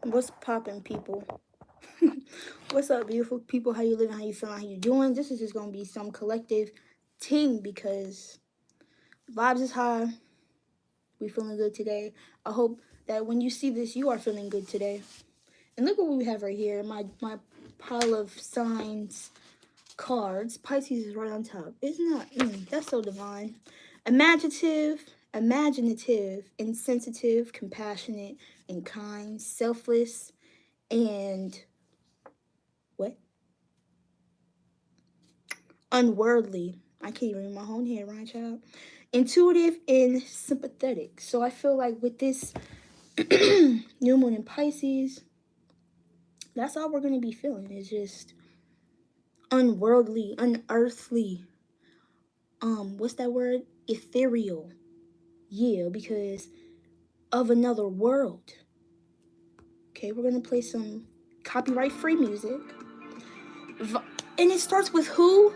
What's poppin', people? What's up, beautiful people? How you living? How you feeling? How you doing? This is just gonna be some collective ting because vibes is high. We feeling good today. I hope that when you see this, you are feeling good today. And look what we have right here. My pile of signs, cards. Pisces is right on top. Isn't that? That's so divine. Imaginative, insensitive, compassionate, and kind, selfless, and what? Unworldly. I can't even read my own hand, right, child? Intuitive and sympathetic. So I feel like with this new moon in Pisces, that's all we're gonna be feeling. Is just unworldly, unearthly. What's that word? Ethereal. Yeah, because of another world. Okay, we're gonna play some copyright-free music. And it starts with who?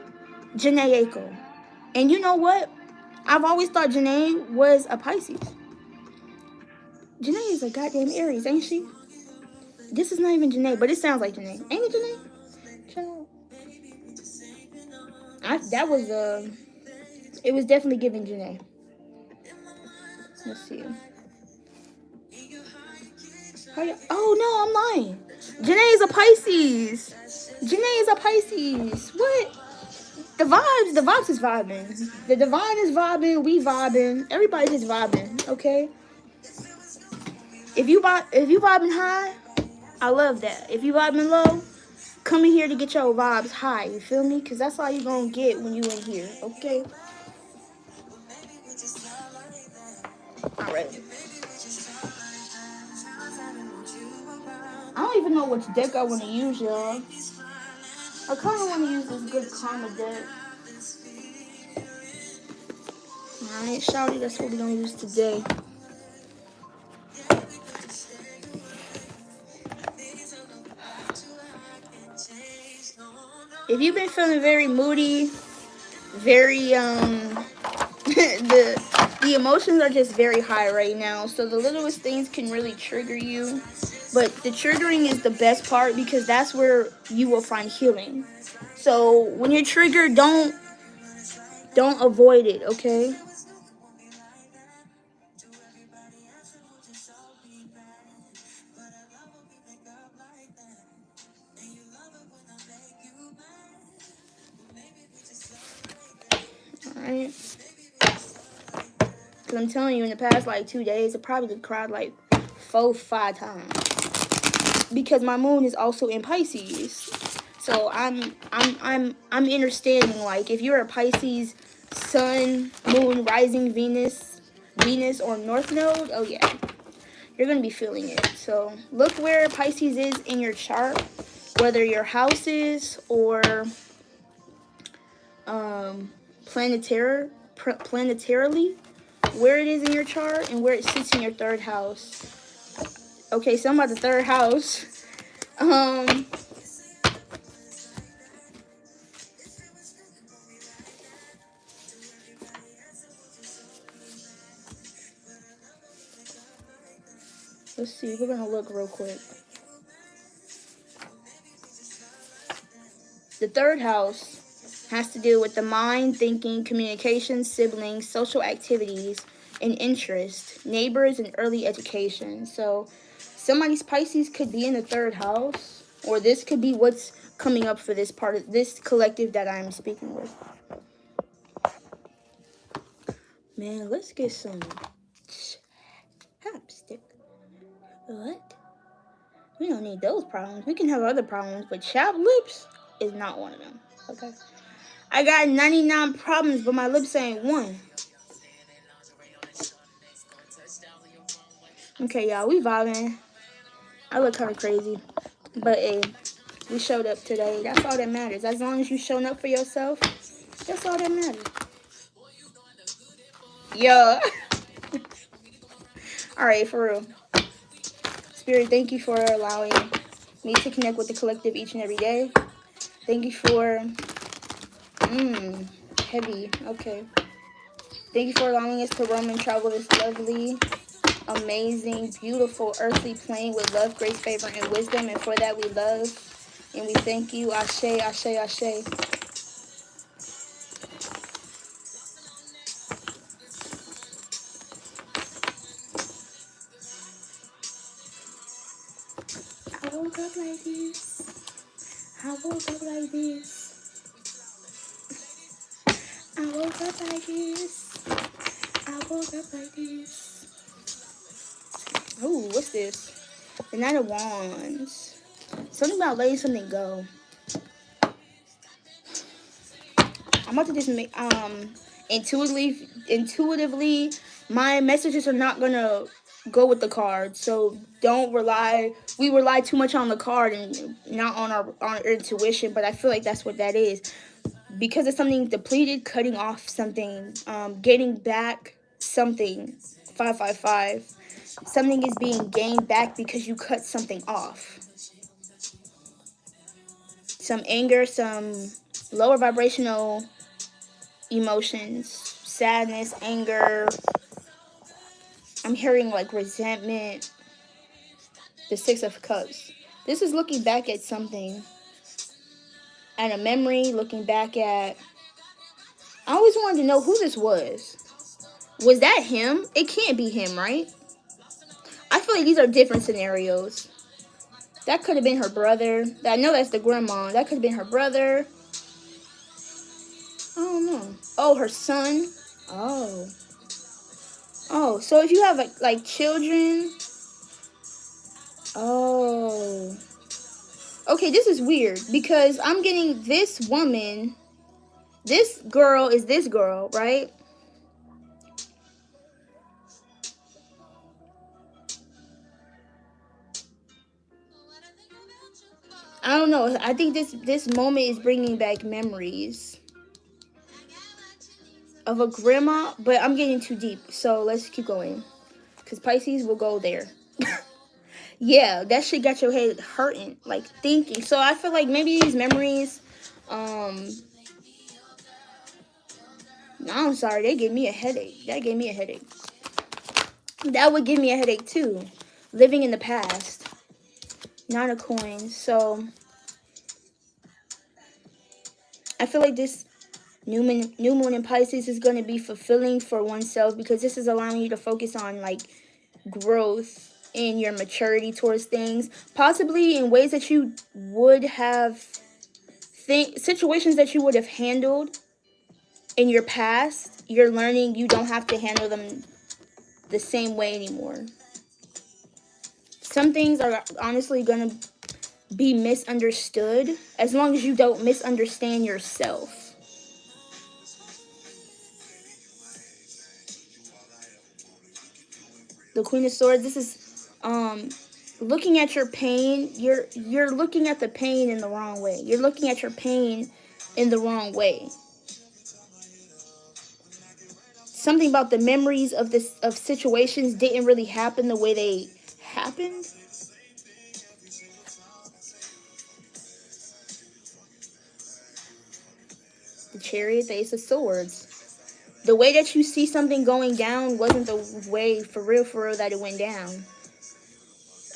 Janae Aiko. And you know what? I've always thought Janae was a Pisces. Janae is a goddamn Aries, ain't she? This is not even Janae, but it sounds like Janae. Ain't it Janae? Child. It was definitely giving Janae. Let's see. Oh no, I'm lying. Janae is a Pisces. Janae is a Pisces. What? The vibes is vibing. The divine is vibing. We vibing. Everybody's just vibing. Okay. If you vibing high, I love that. If you vibing low, come in here to get your vibes high. You feel me? Cause that's all you gonna get when you in here. Okay. All right. I don't even know which deck I want to use, y'all. I kind of want to use this good karma deck. Alright, shouty, that's what we're going to use today. If you've been feeling very moody, very, the emotions are just very high right now. So the littlest things can really trigger you. But the triggering is the best part because that's where you will find healing. So when you're triggered, don't avoid it, okay? Alright. Because I'm telling you, in the past like 2 days, I probably cried like 4-5 times. Because my moon is also in Pisces. So I'm understanding, like, if you're a Pisces sun, moon, rising, Venus or North Node, oh yeah, you're gonna be feeling it. So look where Pisces is in your chart, whether your houses or planetarily, where it is in your chart and where it sits in your third house. Okay, so I'm about the third house. Let's see, we're gonna look real quick. The third house has to do with the mind, thinking, communication, siblings, social activities, and interest, neighbors, and early education. So somebody's Pisces could be in the third house, or this could be what's coming up for this part of this collective that I'm speaking with. Man, let's get some chapstick. What? We don't need those problems. We can have other problems, but chapped lips is not one of them. Okay? I got 99 problems, but my lips ain't one. Okay, y'all, we vibing. I look kind of crazy, but hey, we showed up today. That's all that matters. As long as you showing up for yourself, that's all that matters. Yo. All right, for real. Spirit, thank you for allowing me to connect with the collective each and every day. Thank you for heavy. Okay. Thank you for allowing us to roam and travel this lovely amazing, beautiful, earthly plane with love, grace, favor, and wisdom. And for that we love and we thank you. Ashe, ashe, ashe. I woke up like this. I woke up like this. I woke up like this. I woke up like this. Ooh, what's this? The Knight of Wands. Something about letting something go. I'm about to just make intuitively my messages are not gonna go with the card. So don't rely. We rely too much on the card and not on our intuition. But I feel like that's what that is, because it's something depleted, cutting off something, getting back something. 555. Something is being gained back because you cut something off. Some anger, some lower vibrational emotions, sadness, anger. I'm hearing like resentment. The Six of Cups. This is looking back at something, at a memory, looking back at. I always wanted to know who this was. Was that him? It can't be him, right? I feel like these are different scenarios. That could have been her brother. I know that's the grandma. That could have been her brother. I don't know. Oh, her son. Oh. Oh, so if you have like children. Oh. Okay, this is weird because I'm getting this woman. This girl is this girl, right? I don't know. I think this moment is bringing back memories of a grandma, but I'm getting too deep. So let's keep going, because Pisces will go there. Yeah, that shit got your head hurting, like thinking. So I feel like maybe these memories, no, I'm sorry, they gave me a headache. That gave me a headache. That would give me a headache too. Living in the past. Nine of Coins. So I feel like this new moon in Pisces is going to be fulfilling for oneself, because this is allowing you to focus on like growth in your maturity towards things, possibly in ways that you would have situations that you would have handled in your past. You're learning you don't have to handle them the same way anymore. Some things are honestly going to be misunderstood as long as you don't misunderstand yourself. The Queen of Swords, this is looking at your pain. You're looking at the pain in the wrong way. You're looking at your pain in the wrong way. Something about the memories of situations didn't really happen the way they happened. The Chariot, the Ace of Swords. The way that you see something going down wasn't the way for real that it went down.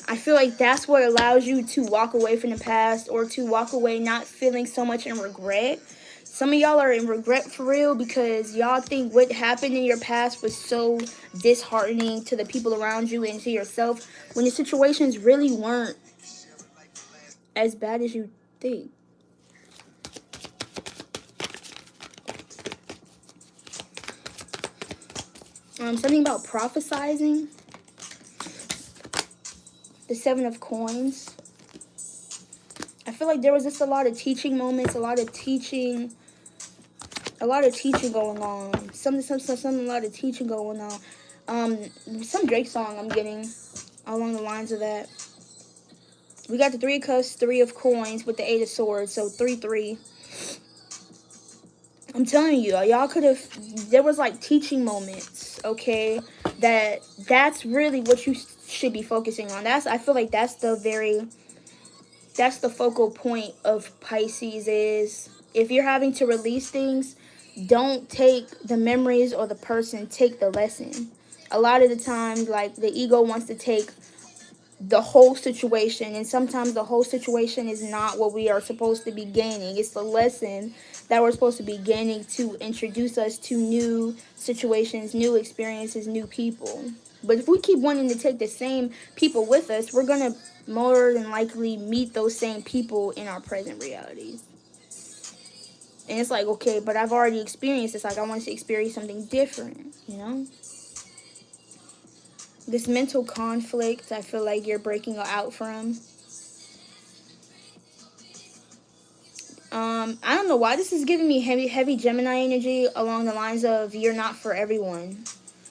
I feel like that's what allows you to walk away from the past, or to walk away not feeling so much in regret. Some of y'all are in regret for real because y'all think what happened in your past was so disheartening to the people around you and to yourself, when the situations really weren't as bad as you think. Something about prophesizing. The Seven of Coins. I feel like there was just a lot of teaching moments, a lot of teaching going on. A lot of teaching going on. Some Drake song I'm getting along the lines of that. We got the Three of Cups, Three of Coins with the Eight of Swords, so 3-3. I'm telling you, y'all could have. There was like teaching moments, okay? That's really what you should be focusing on. I feel like that's the focal point of Pisces. Is if you're having to release things, don't take the memories or the person, take the lesson. A lot of the times, like, the ego wants to take the whole situation, and sometimes the whole situation is not what we are supposed to be gaining. It's the lesson that we're supposed to be gaining to introduce us to new situations, new experiences, new people. But if we keep wanting to take the same people with us, we're gonna more than likely meet those same people in our present realities. And it's like, okay, but I've already experienced this. Like, I want to experience something different, you know? This mental conflict, I feel like you're breaking out from. I don't know why this is giving me heavy Gemini energy along the lines of you're not for everyone.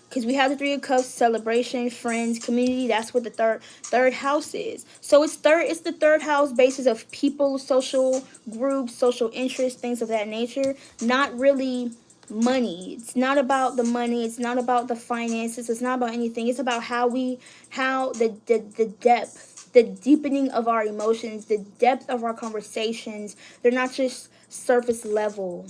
Because we have the Three of Cups, celebration, friends, community. That's what the third house is. So it's the third house basis of people, social groups, social interests, things of that nature. Not really money. It's not about the money. It's not about the finances. It's not about anything. It's about how the depth, the deepening of our emotions, the depth of our conversations. They're not just surface level.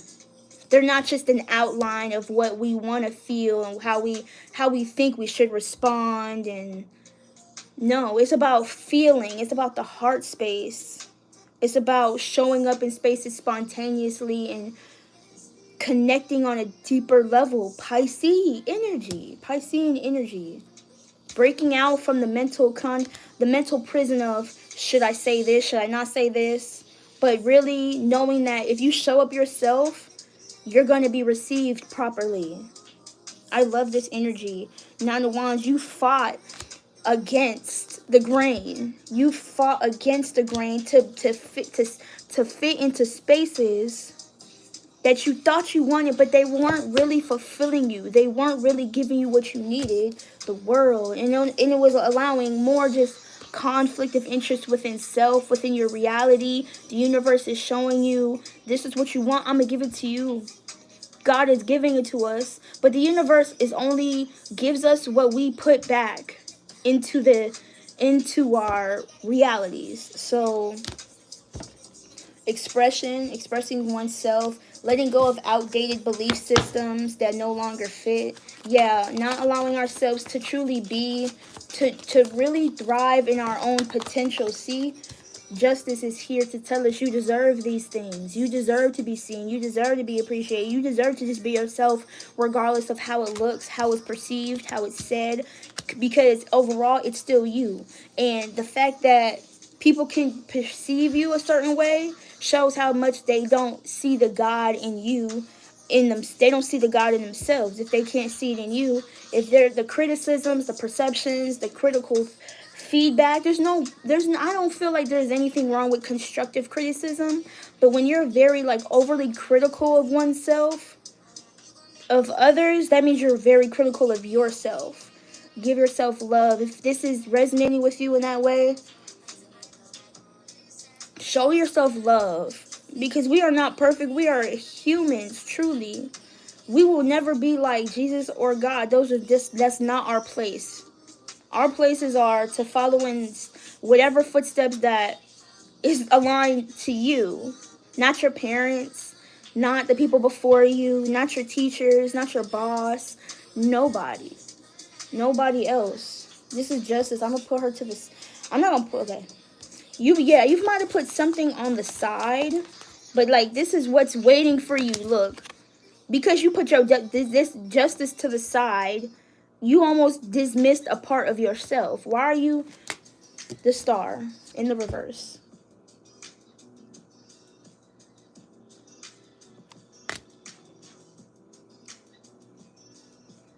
They're not just an outline of what we want to feel and how we think we should respond. And no, it's about feeling. It's about the heart space. It's about showing up in spaces spontaneously and connecting on a deeper level. Piscean energy, breaking out from the mental prison of should I say this, should I not say this, but really knowing that if you show up yourself, you're going to be received properly. I love this energy. Nine of Wands, you fought against the grain. You fought against the grain to fit into spaces that you thought you wanted, but they weren't really fulfilling you. They weren't really giving you what you needed, the world. And it was allowing more just conflict of interest within self, within your reality. The universe is showing you, this is what you want, I'm going to give it to you. God is giving it to us, but the universe is only gives us what we put back into our realities. So expressing oneself, letting go of outdated belief systems that no longer fit. Yeah, not allowing ourselves to truly be, to really thrive in our own potential. See, justice is here to tell us you deserve these things. You deserve to be seen. You deserve to be appreciated. You deserve to just be yourself regardless of how it looks, how it's perceived, how it's said, because overall it's still you. And the fact that people can perceive you a certain way shows how much they don't see the God in you, in them. They don't see the God in themselves if they can't see it in you. If they're the criticisms, the perceptions, the critical feedback, I don't feel like there's anything wrong with constructive criticism, but when you're very like overly critical of oneself, of others, that means you're very critical of yourself. Give yourself love. If this is resonating with you in that way, show yourself love, because we are not perfect. We are humans, truly. We will never be like Jesus or God. That's not our place. Our places are to follow in whatever footsteps that is aligned to you, not your parents, not the people before you, not your teachers, not your boss, nobody else. This is justice. I'm gonna put her to this. I'm not gonna put, okay. You might have put something on the side, but like this is what's waiting for you. Look, because you put this justice to the side, you almost dismissed a part of yourself. Why are you the Star in the reverse?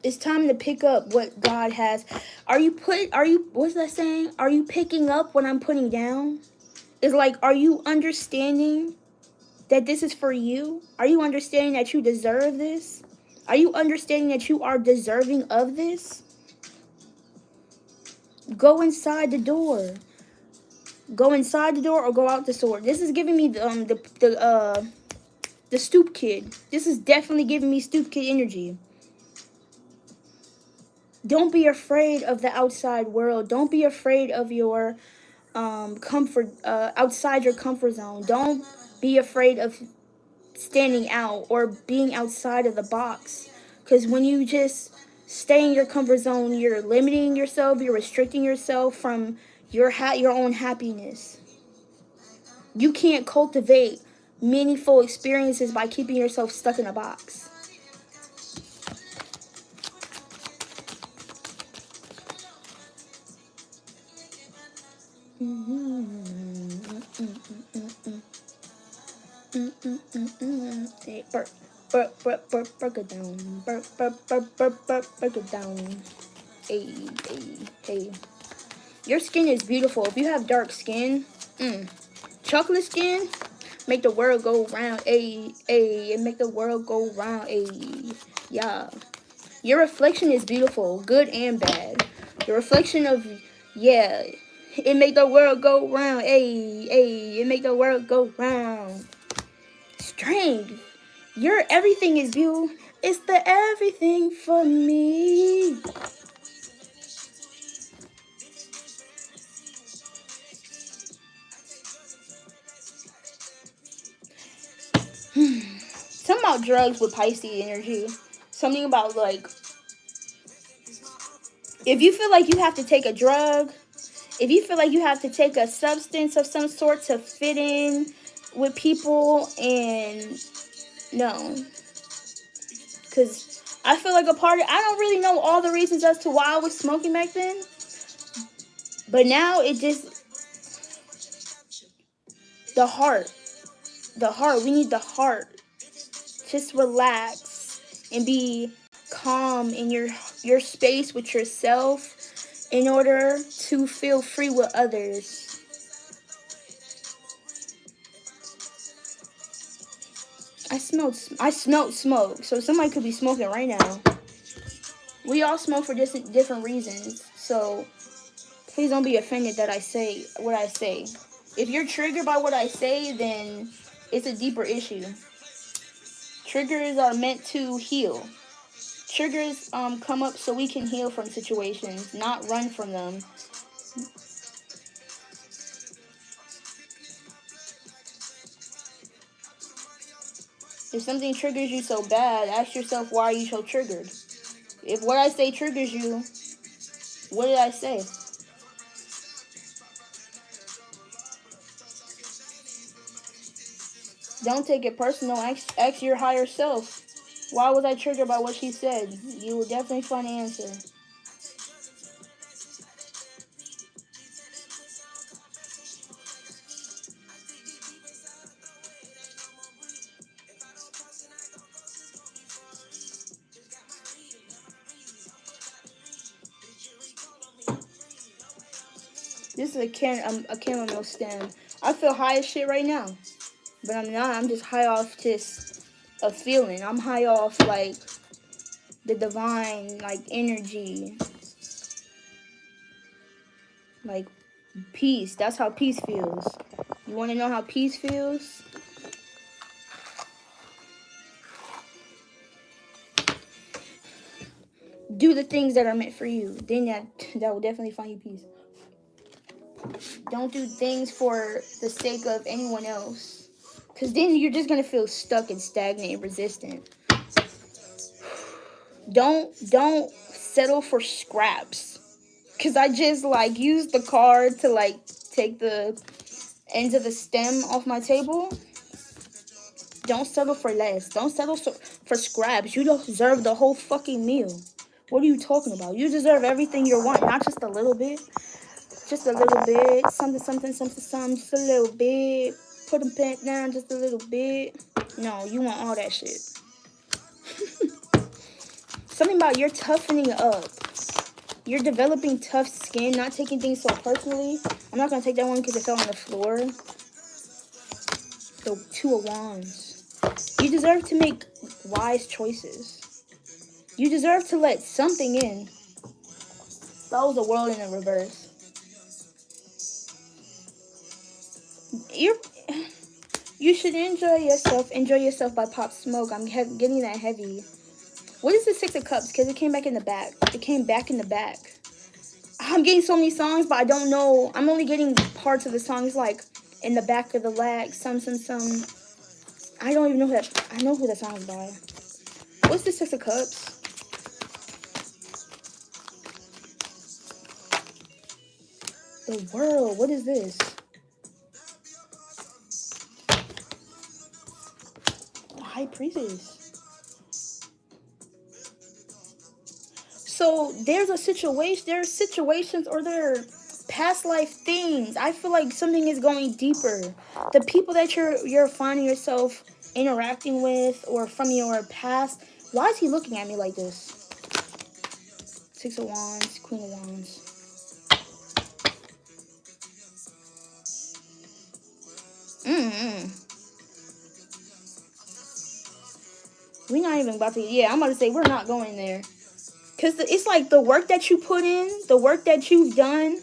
It's time to pick up what God has. What's that saying? Are you picking up what I'm putting down? It's like, are you understanding that this is for you? Are you understanding that you deserve this? Are you understanding that you are deserving of this? Go inside the door. Go inside the door or go out the door. This is giving me the stoop kid. This is definitely giving me stoop kid energy. Don't be afraid of the outside world. Don't be afraid of your comfort, outside your comfort zone. Don't be afraid of standing out or being outside of the box. Because when you just stay in your comfort zone. You're limiting yourself. You're restricting yourself from your own happiness. You can't cultivate meaningful experiences by keeping yourself stuck in a box. Hey, burp it down. Burp it down. Hey. Your skin is beautiful. If you have dark skin, chocolate skin, make the world go round. And make the world go round. Yeah. Your reflection is beautiful, good and bad. The reflection of, yeah, it make the world go round. It make the world go round. Strength. Your everything is beautiful. It's the everything for me. Something about drugs with Pisces energy. Something about, like, if you feel like you have to take a drug, if you feel like you have to take a substance of some sort to fit in with people, and no. Because I feel like a part of, I don't really know all the reasons as to why I was smoking back then. But now it just, the heart. We need the heart. Just relax and be calm in your space with yourself in order to feel free with others. I smelled smoke, so somebody could be smoking right now. We all smoke for different reasons, so please don't be offended that I say what I say. If you're triggered by what I say, then it's a deeper issue. Triggers are meant to heal. Triggers come up so we can heal from situations, not run from them. If something triggers you so bad, ask yourself, why are you so triggered? If what I say triggers you, what did I say? Don't take it personal. Ask your higher self. Why was I triggered by what she said? You will definitely find an answer. This is a chamomile stem. I feel high as shit right now. But I'm not. I'm just high off just a feeling. I'm high off, like, the divine, like, energy. Like, peace. That's how peace feels. You want to know how peace feels? Do the things that are meant for you. Then that will definitely find you peace. Don't do things for the sake of anyone else. Because then you're just going to feel stuck and stagnant and resistant. Don't settle for scraps. Because I just, like, used the card to, like, take the ends of the stem off my table. Don't settle for less. Don't settle for scraps. You deserve the whole fucking meal. What are you talking about? You deserve everything you want, not just a little bit. Just a little bit. Something. Just a little bit. Put them back down just a little bit. No, you want all that shit. Something about you're toughening up. You're developing tough skin, not taking things so personally. I'm not going to take that one because it fell on the floor. The Two of Wands. You deserve to make wise choices. You deserve to let something in. That was the world in the reverse. You should enjoy yourself. Enjoy yourself by Pop Smoke. I'm getting that heavy. What is the Six of Cups? Because it came back in the back. It came back in the back. I'm getting so many songs, but I don't know. I'm only getting parts of the songs, like, in the back of the lag. Some. I don't even know that. I know who that song is by. What's the Six of Cups? The world. What is this? The high priestess. So there's a situation. There's situations or there are past life things. I feel like something is going deeper. The people that you're finding yourself interacting with or from your past. Why is he looking at me like this? Six of Wands, Queen of Wands. We're not even about to. Yeah, I'm about to say we're not going there. Because it's like the work that you put in, the work that you've done,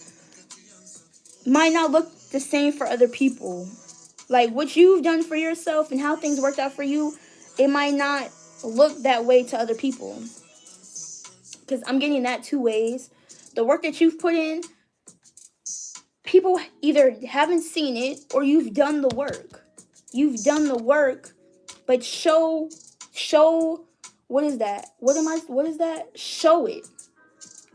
might not look the same for other people. Like what you've done for yourself and how things worked out for you, it might not look that way to other people. Because I'm getting that two ways. The work that you've put in, people either haven't seen it or you've done the work. You've done the work, but show what is that? What is that? Show it.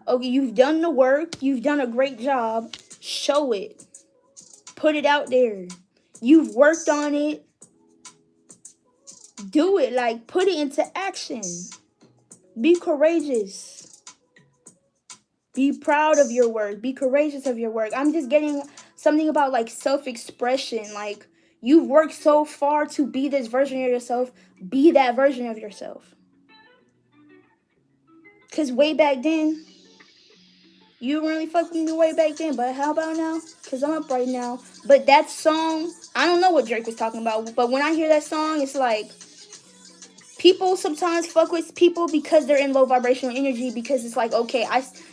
Okay, you've done the work, you've done a great job. Show it. Put it out there. You've worked on it. Do it. Like, put it into action. Be courageous. Be proud of your work. Be courageous of your work. I'm just getting something about like self-expression. Like, you've worked so far to be this version of yourself. Be that version of yourself. Because way back then, you really fucked with me way back then, but how about now? Because I'm up right now. But that song, I don't know what Drake was talking about, but when I hear that song, it's like, people sometimes fuck with people because they're in low vibrational energy, because it's like, okay,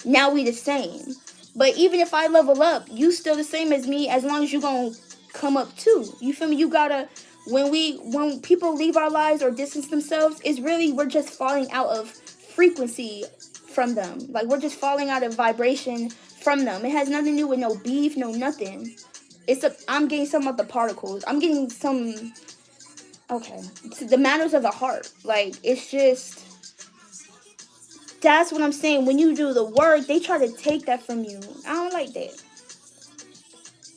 now we the same. But even if I level up, you still the same as me as long as you gonna come up too. You feel me? You gotta, when people leave our lives or distance themselves, it's really, we're just falling out of frequency from them. Like, we're just falling out of vibration from them. It has nothing to do with no beef, no nothing. I'm getting some of the particles. I'm getting some. Okay. It's the matters of the heart. Like, it's just, that's what I'm saying. When you do the work, they try to take that from you. I don't like that.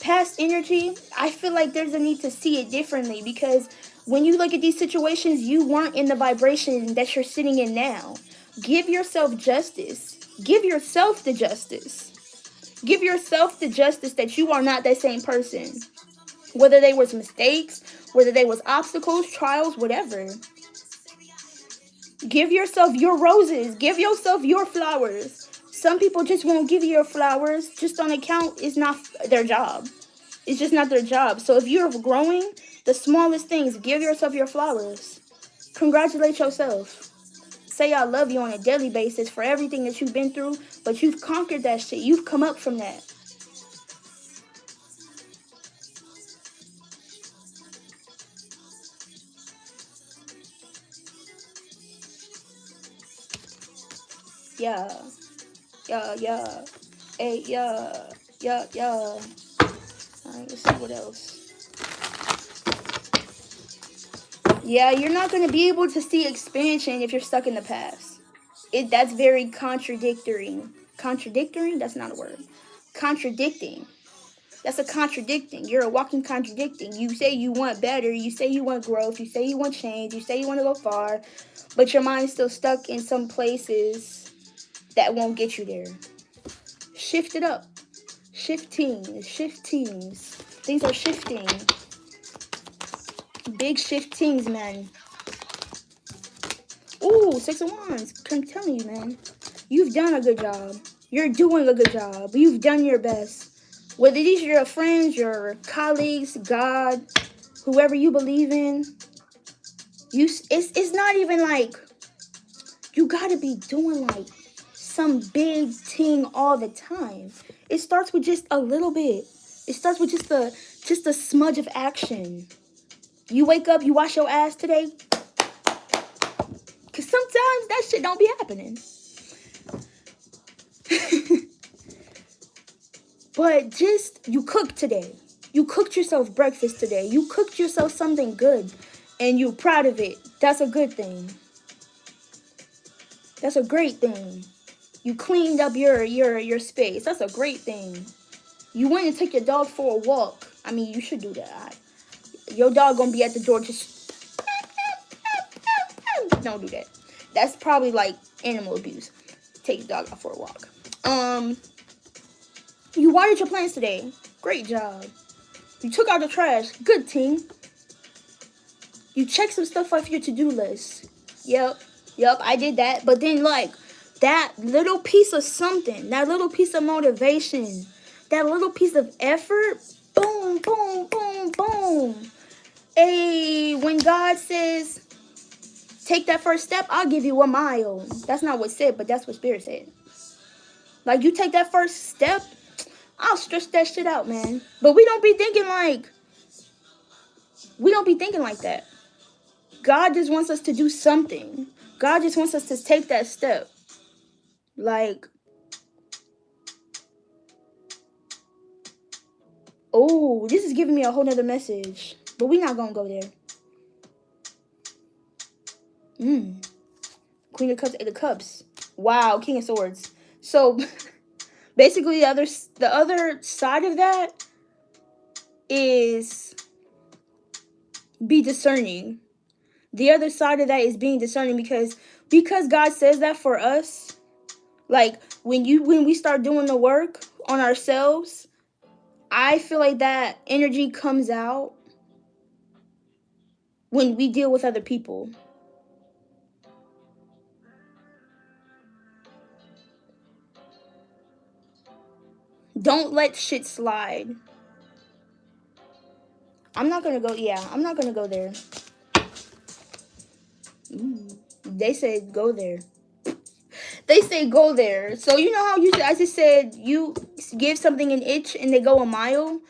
Past energy, I feel like there's a need to see it differently, because when you look at these situations, you weren't in the vibration that you're sitting in now. Give yourself justice. Give yourself the justice. Give yourself the justice that you are not that same person. Whether they was mistakes, whether they was obstacles, trials, whatever. Give yourself your roses. Give yourself your flowers. Some people just won't give you your flowers just on account it's not their job. It's just not their job. So if you're growing, the smallest things, give yourself your flowers. Congratulate yourself. Say I love you on a daily basis for everything that you've been through, but you've conquered that shit. You've come up from that. Yeah. Yeah, yeah. Hey, yeah. Yeah, yeah. Alright, let's see what else. Yeah, you're not going to be able to see expansion if you're stuck in the past. That's very contradictory. Contradictory? That's not a word. Contradicting. That's a contradicting. You're a walking contradicting. You say you want better. You say you want growth. You say you want change. You say you want to go far. But your mind's still stuck in some places that won't get you there. Shift it up. Shifting. Things are shifting. Big shiftings, man. Ooh, Six of Wands. I'm telling you, man. You've done a good job. You're doing a good job. You've done your best. Whether these are your friends, your colleagues, God, whoever you believe in, it's not even like you gotta be doing like some big thing all the time. It starts with just a little bit. It starts with just a smudge of action. You wake up, you wash your ass today. Cause sometimes that shit don't be happening. But just, you cooked today. You cooked yourself breakfast today. You cooked yourself something good. And you're proud of it. That's a good thing. That's a great thing. You cleaned up your space. That's a great thing. You went and took your dog for a walk. I mean, you should do that. Your dog gonna be at the door just... Don't do that. That's probably like animal abuse. Take your dog out for a walk. You watered your plants today. Great job. You took out the trash. Good, team. You checked some stuff off your to-do list. Yep, I did that. But then, like, that little piece of something, that little piece of motivation, that little piece of effort, boom, boom, boom, boom. Hey, when God says, take that first step, I'll give you 1 mile. That's not what said, but that's what Spirit said. Like, you take that first step, I'll stretch that shit out, man. But we don't be thinking like that. God just wants us to do something. God just wants us to take that step. Like, oh, this is giving me a whole nother message. But we're not going to go there. Queen of Cups, Eight of Cups. Wow, King of Swords. So, basically, the other side of that is be discerning. The other side of that is being discerning because God says that for us. Like, when we start doing the work on ourselves, I feel like that energy comes out when we deal with other people. Don't let shit slide. I'm not gonna go there. They said go there. They say go there. So you know how I just said you give something an inch and they go a mile?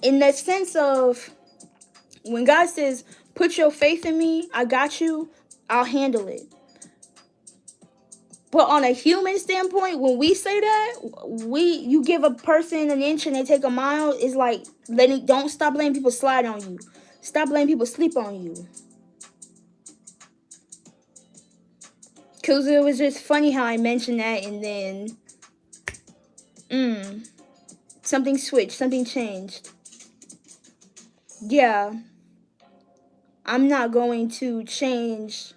In that sense of when God says, put your faith in me, I got you, I'll handle it. But on a human standpoint, when we say that, you give a person an inch and they take a mile, it's like don't stop letting people slide on you. Stop letting people sleep on you. Because it was just funny how I mentioned that and then something switched, something changed. Yeah. I'm not going to change.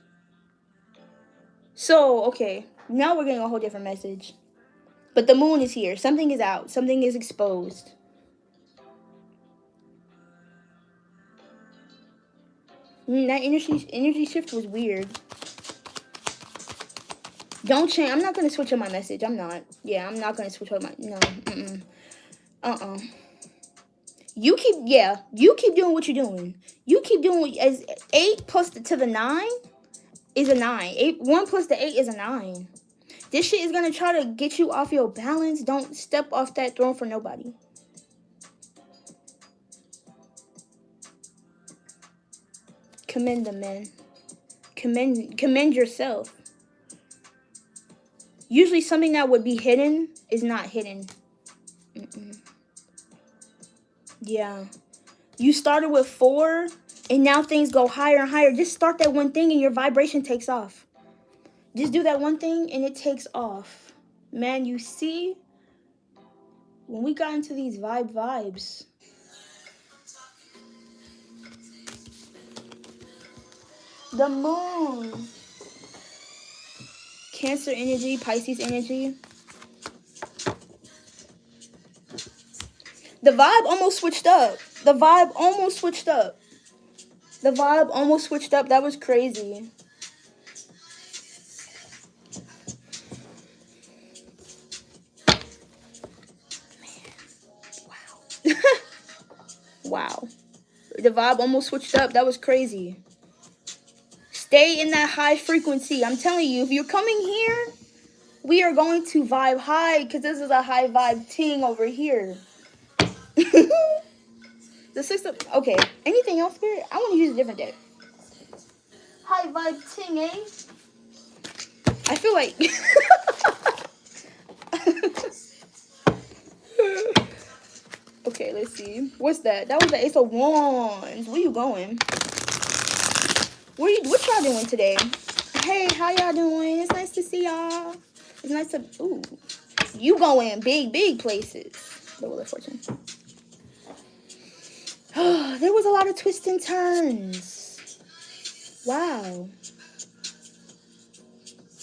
So, okay. Now we're getting a whole different message. But the moon is here. Something is out. Something is exposed. That energy shift was weird. Don't change. I'm not going to switch on my message. I'm not. Yeah, I'm not going to switch on my... No. You keep doing what you're doing. You keep doing... As 8 plus to the 9 is a 9. 1 plus the 8 is a 9. This shit is going to try to get you off your balance. Don't step off that throne for nobody. Commend them, man. Commend yourself. Usually something that would be hidden is not hidden. Yeah. You started with 4, and now things go higher and higher. Just start that one thing and your vibration takes off. Just do that one thing and it takes off. Man, you see, when we got into these vibes, the moon, Cancer energy, Pisces energy. The vibe almost switched up. That was crazy. Man. Wow. The vibe almost switched up. That was crazy. Stay in that high frequency. I'm telling you, if you're coming here, we are going to vibe high because this is a high vibe ting over here. The 6 of... Okay. Anything else, Spirit? I want to use a different deck. High vibe ting, eh? I feel like... Okay, let's see. What's that? That was the Ace of Wands. Where you going? What y'all doing today? Hey, how y'all doing? It's nice to see y'all. It's nice to... Ooh. You going big places. The Wheel of Fortune. There was a lot of twists and turns. Wow.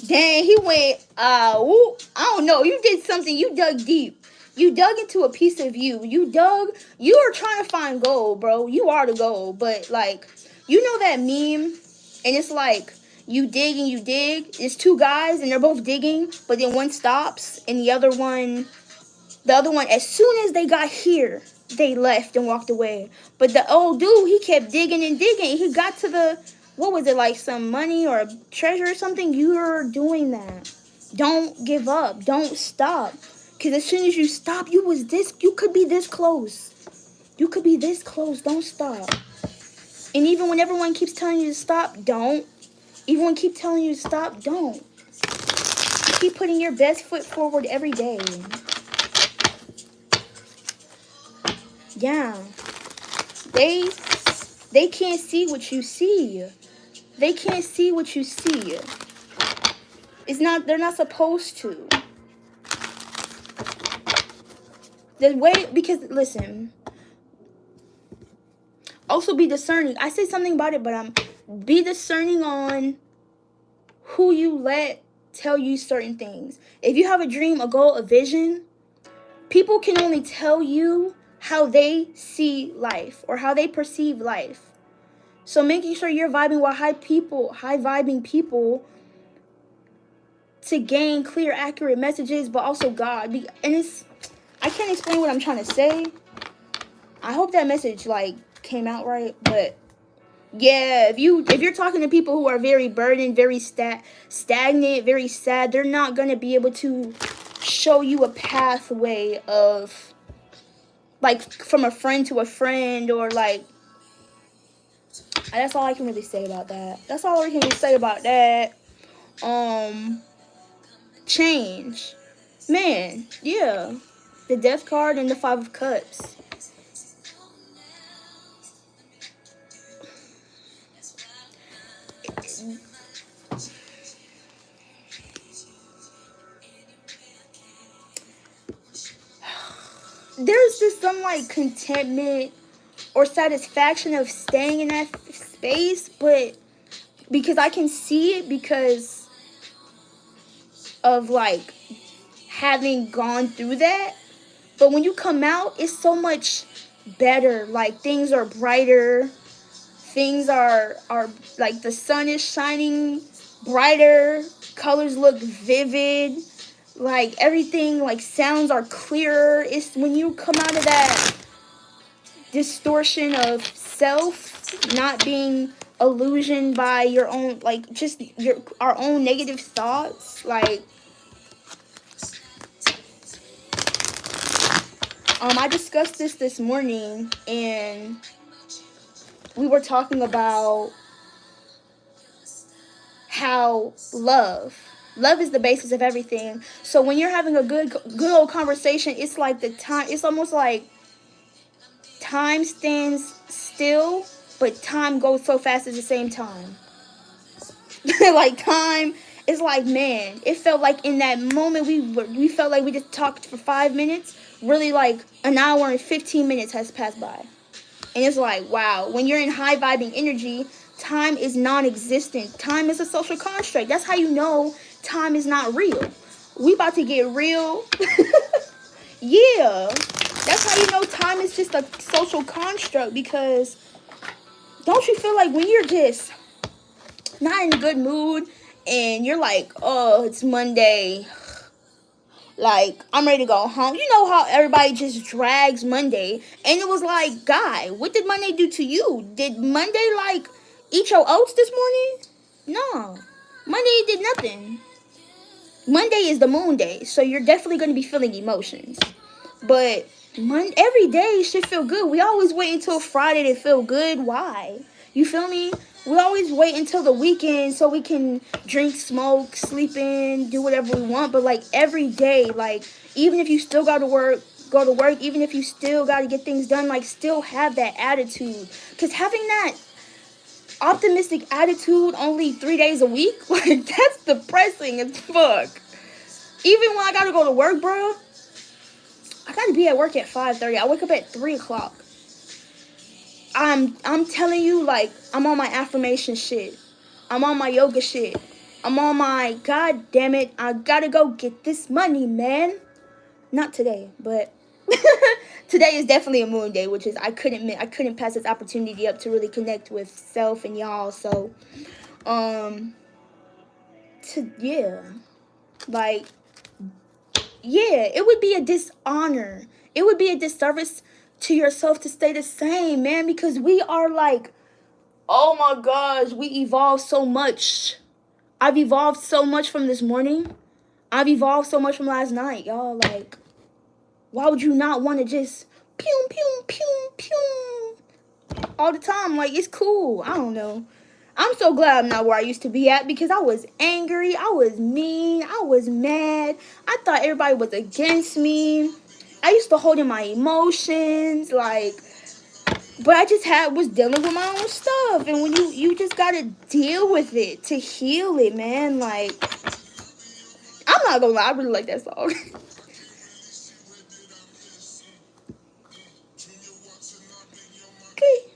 Dang, he went, I don't know. You did something. You dug deep. You dug into a piece of you. You are trying to find gold, bro. You are the gold. But, like, you know that meme? And it's like, you dig and you dig. It's two guys and they're both digging. But then one stops and the other one, as soon as they got here, they left and walked away. But the old dude, he kept digging and digging. He got to the, what was it, like some money or a treasure or something? You're doing that. Don't give up. Don't stop. Because as soon as you stop, you could be this close. You could be this close. Don't stop. And even when everyone keeps telling you to stop, don't. Even when keep telling you to stop, don't. You keep putting your best foot forward every day. Yeah. They can't see what you see. They can't see what you see. They're not supposed to. Because listen. Also be discerning. I said something about it, but be discerning on who you let tell you certain things. If you have a dream, a goal, a vision, people can only tell you how they see life or how they perceive life. So making sure you're vibing with high vibing people to gain clear, accurate messages, but also God. And I can't explain what I'm trying to say. I hope that message came out right, but yeah, if you're talking to people who are very burdened, very stagnant, very sad, they're not gonna be able to show you a pathway of from a friend to a friend, or that's all I can really say about that. That's all I can really say about that. Change. Man, yeah. The Death card and the Five of Cups. There's just some contentment or satisfaction of staying in that space, but because I can see it because of having gone through that. But when you come out, it's so much better. Things are brighter. Things are the sun is shining brighter. Colors look vivid. Everything, sounds are clearer. It's when you come out of that distortion of self, not being illusioned by your own, our own negative thoughts. I discussed this morning, and we were talking about how love is the basis of everything. So when you're having a good old conversation, it's it's almost like time stands still, but time goes so fast at the same time. Time is man, it felt like in that moment we felt like we just talked for 5 minutes. Really, an hour and 15 minutes has passed by. And it's wow, when you're in high vibing energy, time is non-existent. Time is a social construct. That's how you know time is not real. We about to get real. Yeah. That's how you know time is just a social construct, because don't you feel like when you're just not in a good mood and you're oh, it's Monday, I'm ready to go home. You know how everybody just drags Monday. And it was guy, what did Monday do to you? Did Monday, eat your oats this morning? No. Monday did nothing. Monday is the moon day, so you're definitely going to be feeling emotions. But every day should feel good. We always wait until Friday to feel good. Why? You feel me? We always wait until the weekend so we can drink, smoke, sleep in, do whatever we want. But every day, even if you still go to work, even if you still got to get things done, still have that attitude. Because having that optimistic attitude only 3 days a week, that's depressing as fuck. Even when I got to go to work, bro, I gotta be at work at 5:30. I wake up at 3 o'clock. I'm telling you, like, I'm on my affirmation shit. I'm on my yoga shit. I'm on my, god damn it, I gotta go get this money, man. Not today, but today is definitely a moon day, which is I couldn't pass this opportunity up to really connect with self and y'all. So, yeah, like, yeah, it would be a dishonor. It would be a disservice to yourself to stay the same, man, because we are like, oh my gosh, we evolved so much. I've evolved so much from this morning. I've evolved so much from last night, y'all. Like, why would you not want to just pew, pew, pew, pew all the time? Like, it's cool. I don't know. I'm so glad I'm not where I used to be at because I was angry. I was mean. I was mad. I thought everybody was against me. I used to hold in my emotions. Like, but I just was dealing with my own stuff. And when you just got to deal with it to heal it, man. Like, I'm not going to lie. I really like that song. Okay.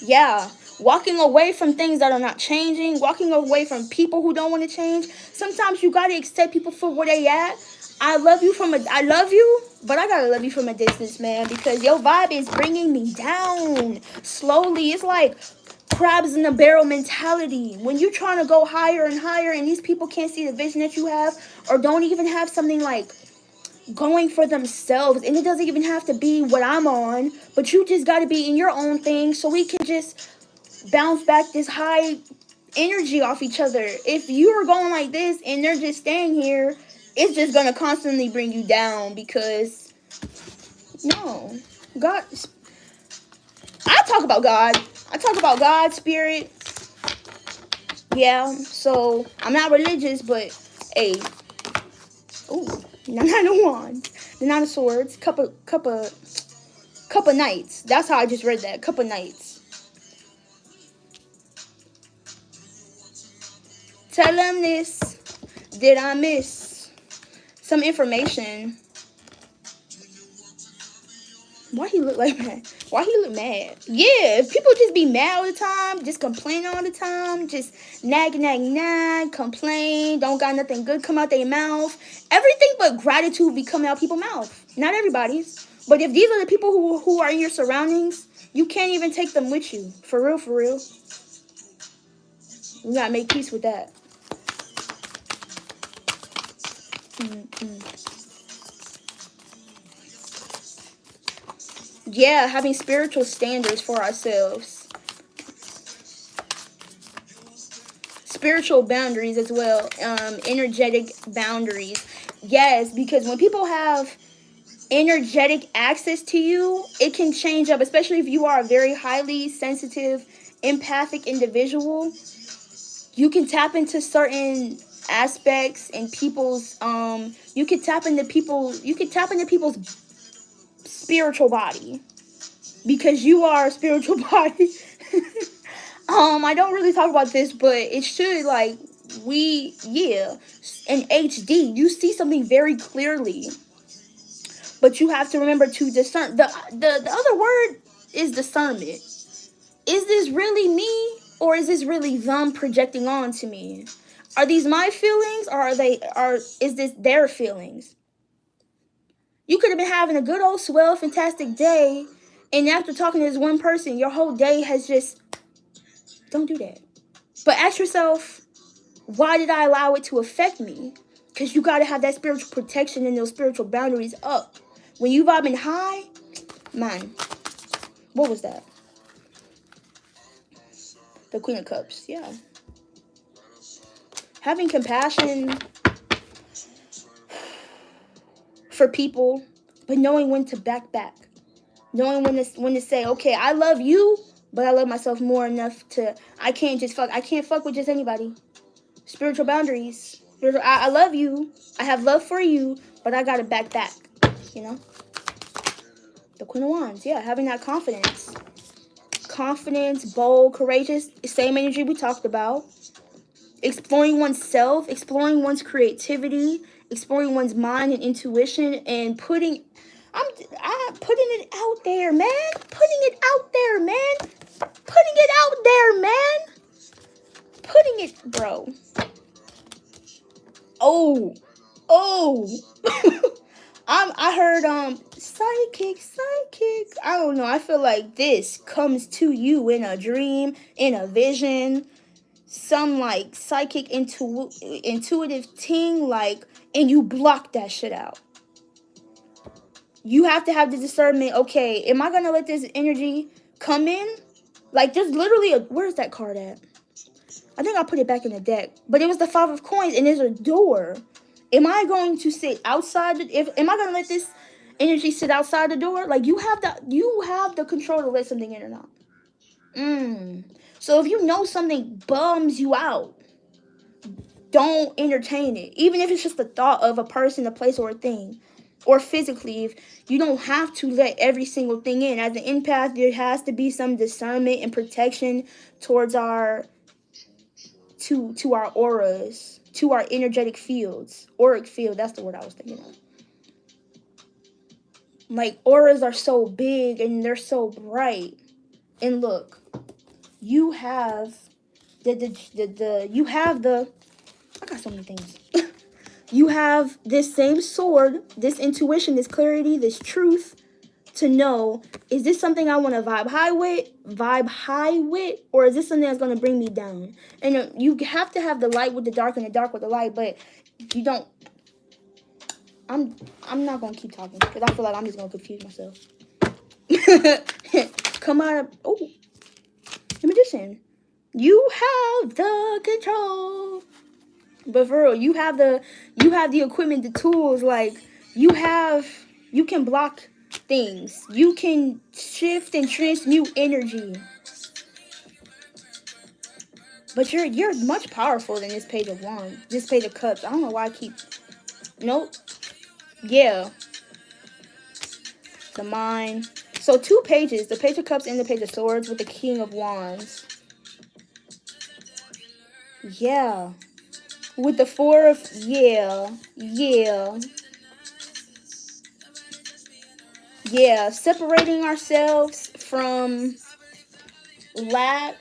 Yeah, walking away from things that are not changing, walking away from people who don't want to change. Sometimes you gotta accept people for where they at. I love you, but I gotta love you from a distance, man, because your vibe is bringing me down slowly. It's like crabs in the barrel mentality. When you're trying to go higher and higher, and these people can't see the vision that you have, or don't even have something like going for themselves, and it doesn't even have to be what I'm on, but you just got to be in your own thing so we can just bounce back this high energy off each other. If you are going like this and they're just staying here, it's just going to constantly bring you down because no, God, I talk about God, spirit. Yeah, so I'm not religious, but hey, ooh, nine of wands, the nine of swords, cup of knights. That's how I just read that. Cup of knights. Tell them this. Did I miss some information? Why he look like that? Why he look mad? Yeah, if people just be mad all the time, just complain all the time, just nag, complain, don't got nothing good come out their mouth. Everything but gratitude be coming out people's mouth. Not everybody's. But if these are the people who are in your surroundings, you can't even take them with you. For real, for real. You gotta make peace with that. Yeah, having spiritual standards for ourselves. Spiritual boundaries as well. Energetic boundaries. Yes, because when people have energetic access to you, it can change up, especially if you are a very highly sensitive, empathic individual. You can tap into certain aspects in people's you can tap into people's spiritual body because you are a spiritual body. I don't really talk about this, but it should, like, in HD you see something very clearly, but you have to remember to discern. The other word is discernment. Is this really me, or is this really them projecting onto me? Are these my feelings, or is this their feelings? You could have been having a good old swell fantastic day, and after talking to this one person, your whole day has just... Don't do that. But ask yourself, why did I allow it to affect me? Because you got to have that spiritual protection and those spiritual boundaries up. When you vibing high, man, what was that? The Queen of Cups, yeah. Having compassion for people, but knowing when to back. Knowing when to say, okay, I love you, but I love myself more enough to... I can't fuck with just anybody. Spiritual boundaries. I love you. I have love for you, but I gotta back. You know? The Queen of Wands, yeah, having that confidence. Confidence, bold, courageous, same energy we talked about. Exploring oneself, exploring one's creativity, exploring one's mind and intuition, and putting it out there, man. Putting it out there, man. Putting it out there, man. Putting it, bro. Oh. I heard psychic. I don't know. I feel like this comes to you in a dream, in a vision, some like psychic intuitive ting, like, and you block that shit out. You have to have the discernment. Okay, am I gonna let this energy come in? Like, there's literally where's that card at? I think I put it back in the deck, but it was the 5 of coins, and there's a door. Am I going to sit outside? Am I gonna let this energy sit outside the door? Like, you have the control to let something in or not. So if you know something bums you out, don't entertain it. Even if it's just the thought of a person, a place, or a thing. Or physically, if you don't have to let every single thing in. As an empath, there has to be some discernment and protection towards our to our auras, to our energetic fields. Auric field, that's the word I was thinking of. Like, auras are so big and they're so bright. And look, you have I got so many things. You have this same sword, this intuition, this clarity, this truth to know, is this something I want to vibe high with, or is this something that's going to bring me down? And you have to have the light with the dark and the dark with the light, but you don't. I'm not going to keep talking because I feel like I'm just going to confuse myself. Come out of, the magician. You have the control. But for real, you have the equipment, the tools, like you can block things. You can shift and transmute energy. But you're much powerful than this page of wands, this page of cups. I don't know why I keep nope. Yeah. The mind. So 2 pages, the page of cups and the page of swords with the king of wands. Yeah. With the 4 of yeah, separating ourselves from lack,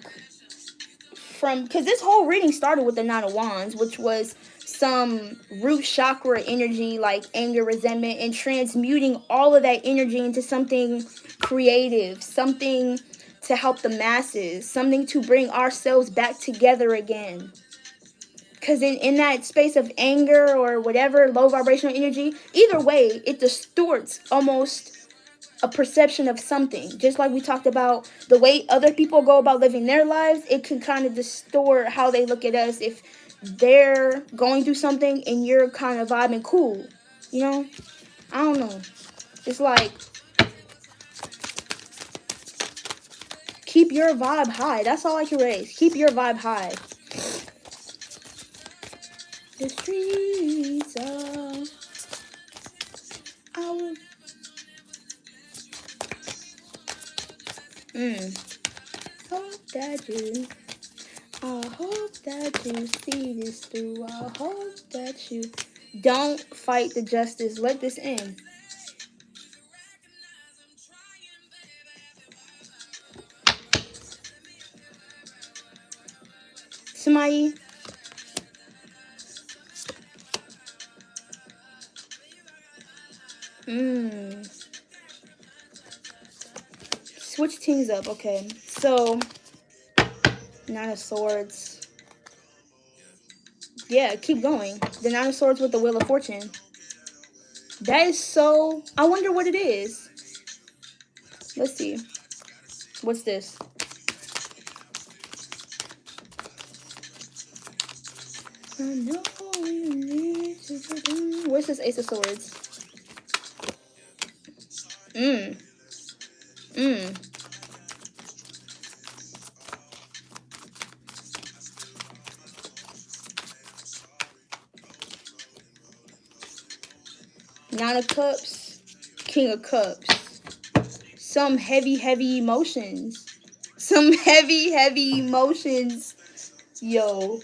because this whole reading started with the 9 of wands, which was some root chakra energy like anger, resentment, and transmuting all of that energy into something creative, something to help the masses, something to bring ourselves back together again. Because in that space of anger or whatever, low vibrational energy, either way, it distorts almost a perception of something. Just like we talked about the way other people go about living their lives, it can kind of distort how they look at us if they're going through something and you're kind of vibing cool. You know? I don't know. It's like, keep your vibe high. That's all I can raise. Keep your vibe high. The streets are out. I hope that you see this through. I hope that you don't fight the justice. Let this end. Somebody. Switch things up. Okay. So, 9 of swords. Yeah, keep going. The 9 of swords with the wheel of fortune. That is so... I wonder what it is. Let's see. What's this? Where's this Ace of Swords? 9 of Cups, King of Cups. Some heavy emotions. Some heavy emotions. Yo.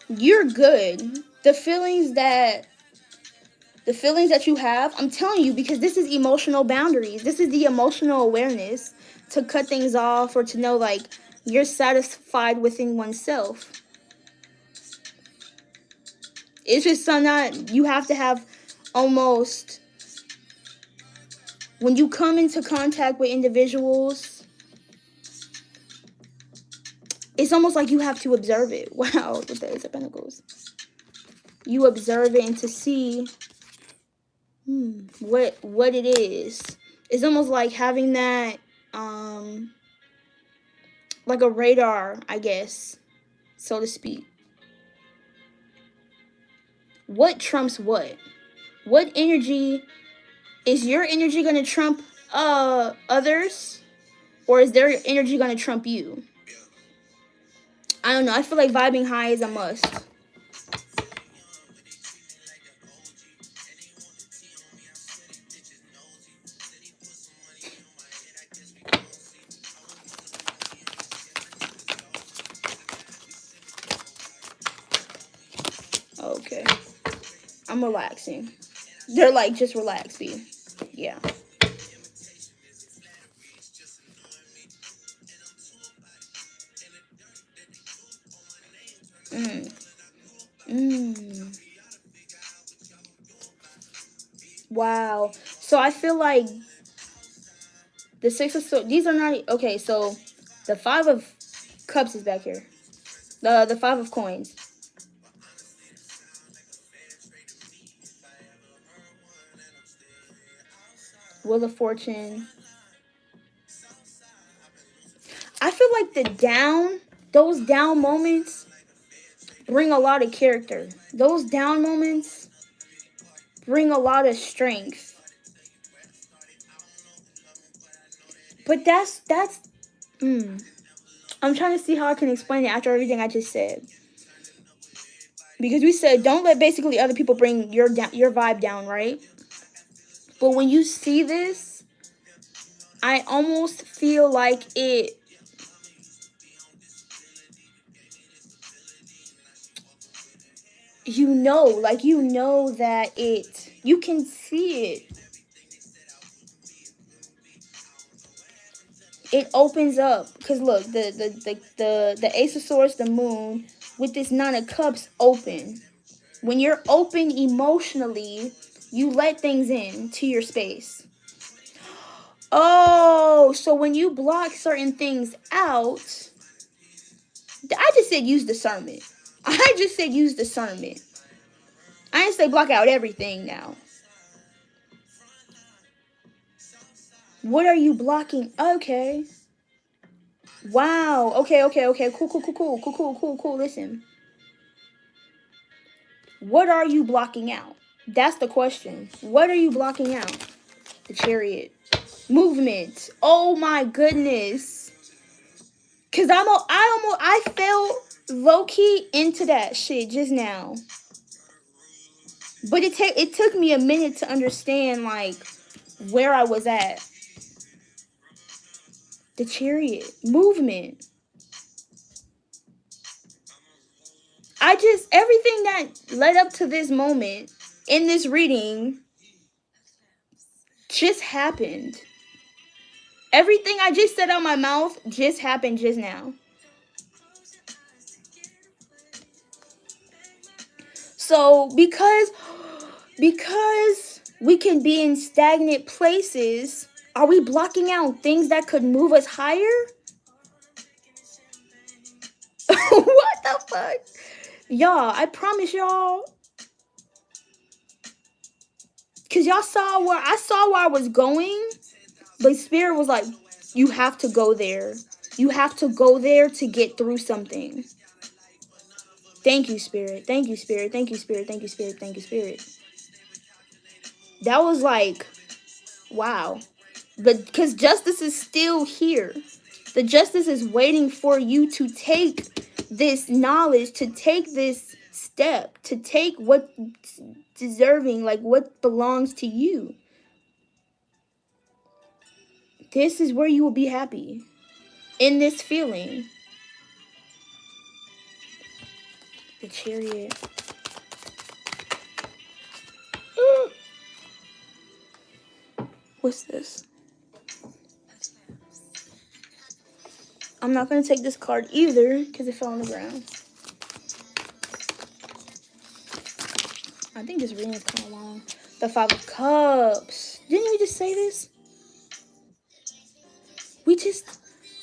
You're good. The feelings that you have, I'm telling you, because this is emotional boundaries. This is the emotional awareness to cut things off, or to know like you're satisfied within oneself. It's just something that you have to have. Almost when you come into contact with individuals, it's almost like you have to observe it. Wow, with the Ace of Pentacles. You observe it, and to see what it is. It's almost like having that like a radar, I guess, so to speak. What trumps what? What energy is your energy going to trump others, or is their energy going to trump you? I don't know. I feel like vibing high is a must. Okay. I'm relaxing. They're like, just relax, B. Yeah. Mm. Mm. Wow. So I feel like the Six of Swords, these are not, okay, so the Five of Cups is back here. The Five of Coins. Wheel of Fortune. I feel like those down moments bring a lot of character. Those down moments bring a lot of strength. But I'm trying to see how I can explain it after everything I just said. Because we said don't let basically other people bring your vibe down, right? But when you see this, I almost feel like that you can see it. It opens up, because look, the Ace of Swords, the Moon, with this Nine of Cups open. When you're open emotionally, you let things in to your space. Oh, so when you block certain things out, I just said use discernment. I just said use discernment. I didn't say block out everything now. What are you blocking? Okay. Wow. Okay. Cool. Listen. What are you blocking out? That's the question. What are you blocking out? The Chariot. Movement. Oh my goodness. Cause I fell low key into that shit just now. But it took me a minute to understand like where I was at. The Chariot. Movement. Everything that led up to this moment in this reading just happened. Everything I just said out my mouth just happened just now. So because we can be in stagnant places, are we blocking out things that could move us higher? What the fuck? Y'all, I promise y'all. Cause y'all saw where I was going, but Spirit was like, you have to go there. You have to go there to get through something. Thank you, Spirit. Thank you, Spirit. Thank you, Spirit. Thank you, Spirit. Thank you, Spirit. That was like, wow. But because justice is still here. The justice is waiting for you to take this knowledge, to take this step, to take what's deserving, like what belongs to you. This is where you will be happy. In this feeling. The Chariot. What's this? I'm not going to take this card either because it fell on the ground. I think this reading is kind of long. The Five of Cups. Didn't we just say this?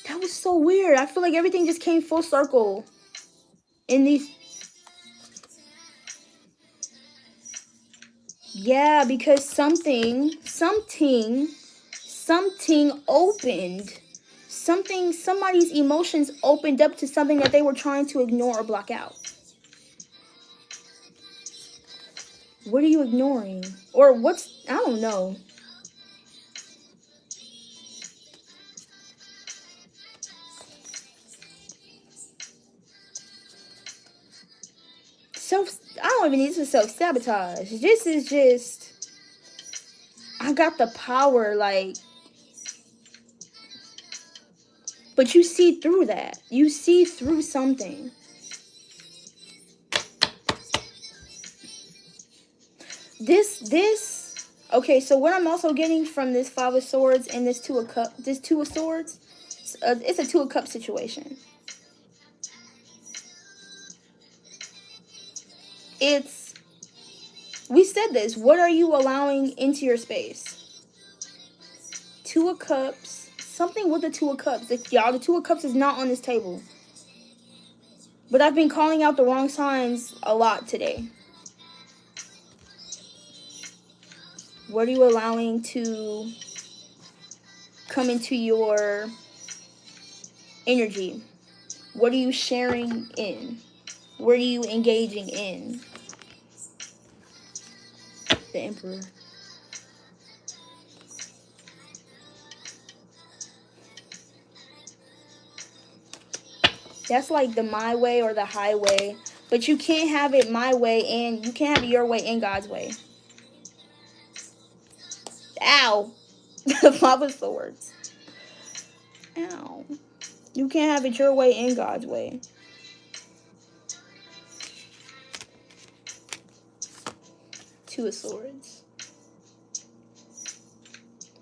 That was so weird. I feel like everything just came full circle in these. Yeah, because something opened. Somebody's emotions opened up to something that they were trying to ignore or block out. What are you ignoring? Or I don't know. I don't even need to self-sabotage. This is just, I got the power, like, but you see through that. You see through something. Okay, so what I'm also getting from this Five of Swords and this Two of Swords, it's a Two of Cups situation. We said this. What are you allowing into your space? Two of Cups. Something with the Two of Cups. Y'all, the Two of Cups is not on this table. But I've been calling out the wrong signs a lot today. What are you allowing to come into your energy? What are you sharing in? What are you engaging in? The Emperor. That's like the my way or the highway. But you can't have it my way and you can't have it your way and God's way. Ow. The Five of Swords. Ow. You can't have it your way and God's way. Two of Swords.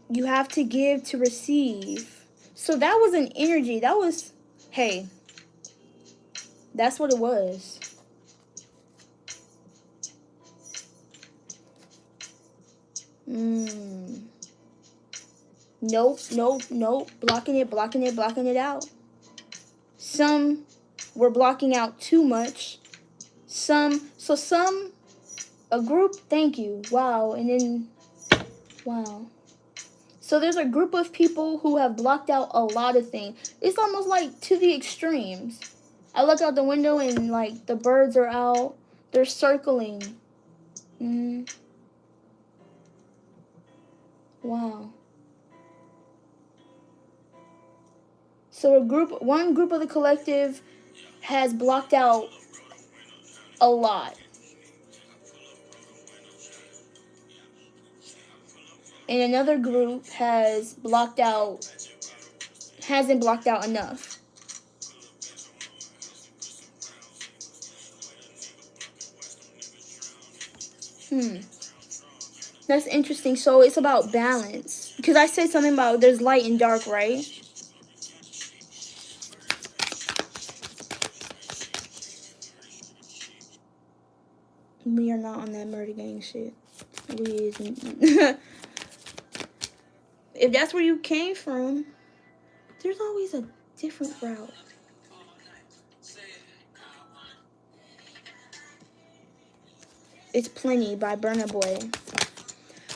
You have to give to receive. So that was an energy. That was, hey, that's what it was. Nope. Blocking it out. Some were blocking out too much. A group, thank you. Wow. And then, wow. So there's a group of people who have blocked out a lot of things. It's almost like to the extremes. I look out the window and like the birds are out. They're circling. Wow. So one group of the collective has blocked out a lot. And another group hasn't blocked out enough. That's interesting. So it's about balance. Because I said something about there's light and dark, right? We are not on that murder gang shit. We isn't. If that's where you came from, there's always a different route. It's Plenty by Burna Boy.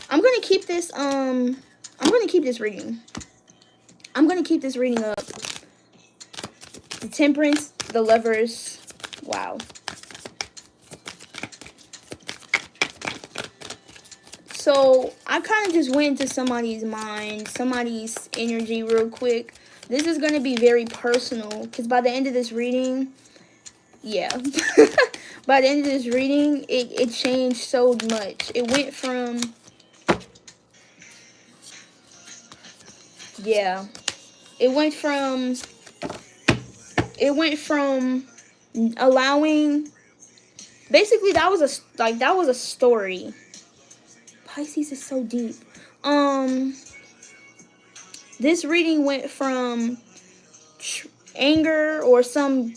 I'm gonna keep this reading. I'm gonna keep this reading up. The Temperance, the Lovers. Wow. So I kind of just went into somebody's mind, somebody's energy real quick. This is going to be very personal because by the end of this reading, yeah. By the end of this reading, it changed so much. It went from, yeah. It went from allowing Basically, that was a story. Pisces is so deep. This reading went from anger or some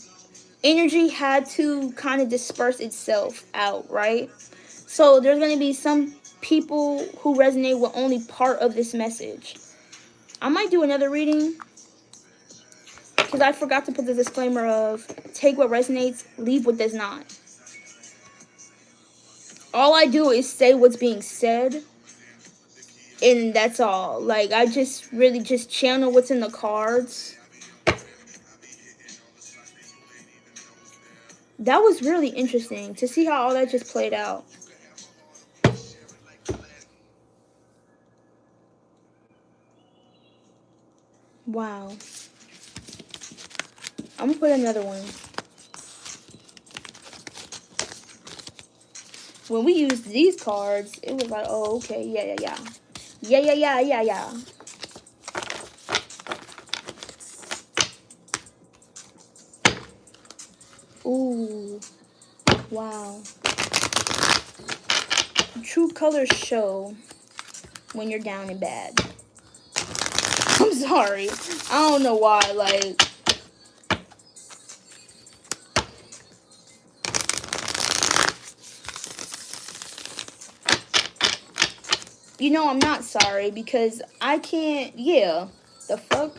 energy had to kind of disperse itself out, right? So there's going to be some people who resonate with only part of this message. I might do another reading because I forgot to put the disclaimer of take what resonates, leave what does not. All I do is say what's being said, and that's all. Like, I just really just channel what's in the cards. That was really interesting to see how all that just played out. Wow. I'm gonna put another one. When we used these cards, it was like, oh, okay, yeah. Ooh, wow. True colors show when you're down and bad. I'm sorry. I don't know why, like... You know, I'm not sorry because I can't... Yeah, the fuck?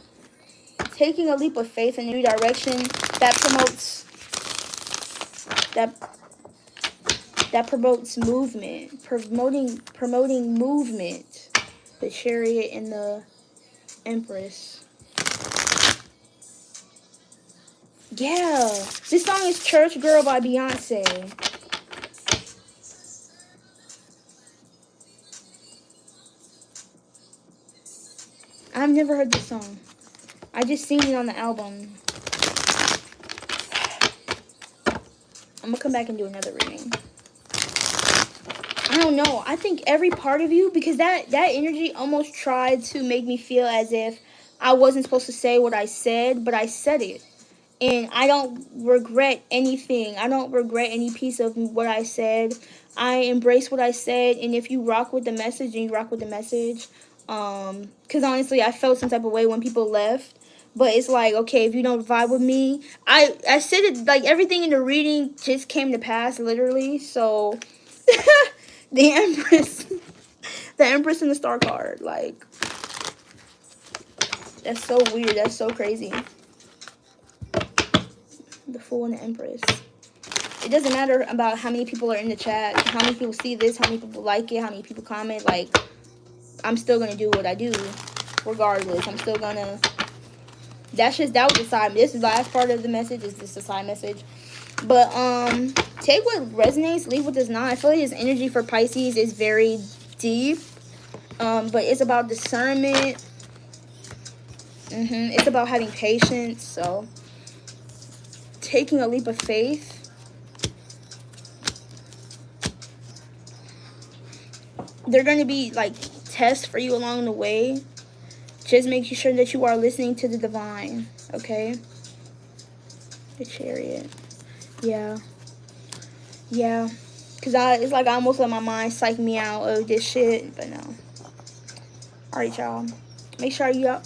Taking a leap of faith in a new direction, that promotes... That promotes movement. Promoting movement. The Chariot and the Empress. Yeah. This song is Church Girl by Beyonce. I've never heard this song. I just seen it on the album. I'm gonna come back and do another reading. I don't know. I think every part of you, because that energy almost tried to make me feel as if I wasn't supposed to say what I said, but I said it. And I don't regret anything. I don't regret any piece of what I said. I embrace what I said, and if you rock with the message, then you rock with the message. Because honestly, I felt some type of way when people left. But it's like, okay, if you don't vibe with me, I said it, like, everything in the reading just came to pass, literally. So, the Empress, the Empress and the Star card, like, that's so weird, that's so crazy. The Fool and the Empress. It doesn't matter about how many people are in the chat, how many people see this, how many people like it, how many people comment, like, I'm still gonna do what I do, regardless. I'm still gonna... that was the side. This last part of the message is just a side message. But, take what resonates, leave what does not. I feel like this energy for Pisces is very deep. But it's about discernment. It's about having patience. So, taking a leap of faith. They're going to be, like, tests for you along the way. Just making sure that you are listening to the divine, okay? The Chariot. Yeah. Because it's like I almost let my mind psych me out of this shit. But no. Alright, y'all. Make sure you